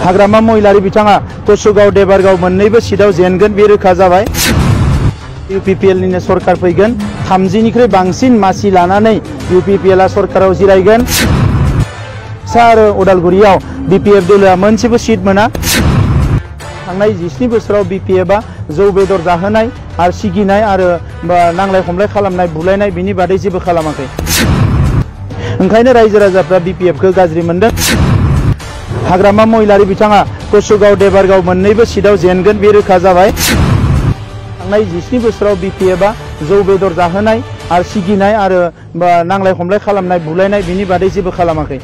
हाग्रामा महिलारि बिथाङा कसुगाव देबारगाव मोन्नैबो सीटआव जेनगोन बे रोखा जाबाय। UPPL निनो सरकार फैगोन 30निख्रुइ बांसिन मासि लानानै UPPL सरकाराव जिरायगोन। आरो उदालगुरियाव BPF दलआ मोनसेबो सीट मोना। थांनाय 17 बोसोराव BPFआ जौ बेदर जाहोनाय आरो सिगिनाय आरो नांलाय खमलाय खालामनाय बुलायनाय बिनि बादै जेबो खालामाखै। ओंखायनो रायजो राजाफ्रा BPFखौ गाज्रि मोनदों। हाग्रामा महिलारि बिथाङा कसुगाव देबारगाव मोन्नैबो सीटआव जेनगोन बे रोखा जाबाय। थांनाय 17 बोसोराव BPFआ जौ बेदर जाहोनाय आरो सिगिनाय आरो नांलाय खमलाय खालामनाय बुलायनाय बिनि बादै जेबो खालामाखै।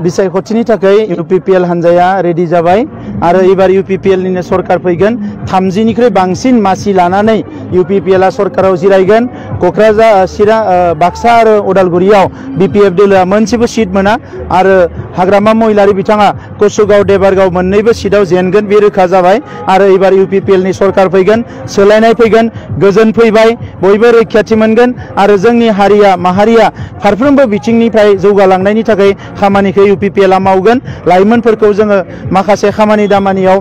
बिसायख'थिनि थाखाय UPPL हान्जाया रेडि जाबाय आरो एबार UPPL निनो सरकार फैगोन 30निख्रुइ बांसिन मासि लानानै UPPL सरकाराव जिरायगोन। क'क्राझार चिरां बाक्सा आरो उदालगुरियाव BPF दलआ मोनसेबो सीट मोना आरो हाग्रामा महिलारि बिथाङा कसुगाव देबारगाव मोन्नैबो सीटआव जेनगोन बे रोखा जाबाय आरो एबार UPPL नि सरकार फैगोन सोलायनाय फैगोन गोजोन फैबाय बयबो रैखाथि मोनगोन आरो जोंनि हारिया माहारिया फारफ्रोमबो बिथिंनिफ्राय जौगालांनायनि थाखाय खामानिखौ UPPL मावगोन। लाइमोनफोरखौ जोङो माखासे खामानि दामानियाव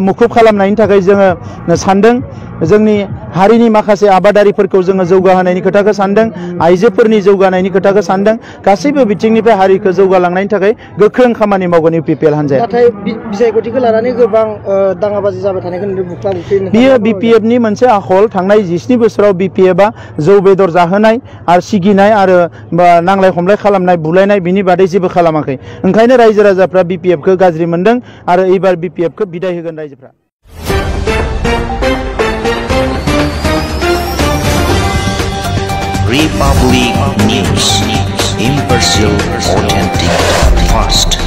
मुखुब खालामनायनि थाखाय जोङो सानदों। जोंनि हारिनि माखासे आबादारिफोरखौ जोङो जौगाहोनायनि खोथाखौ सानदों। आइजोफोरनि जौगानायनि खोथाखौ सानदों। गासैबो बिथिंनिफ्राय हारिखौ जौगालांनायनि थाखाय गोख्रों खामानि मावगोन UPPL हान्जाया। नाथाय बिसायख'थिखौ लानानै गोबां दाङाबाजि जाबाय थानायखौ नुदों बुख्ला बुख्लि। बियो BPFनि मोनसे आखल। थांनाय 17 बोसोराव BPFआ जौ बेदर जाहोनाय आरो सिगिनाय आरो नांलाय खमलाय खालामनाय बुलायनाय बिनि बादै जेबो खालामाखै। ओंखायनो रायजो राजाफ्रा BPFखौ गाज्रि मोनदों आरो एबार BPFखौ बिदाय होगोन रायजोफ्रा। Republic News, impartial, authentic, fast.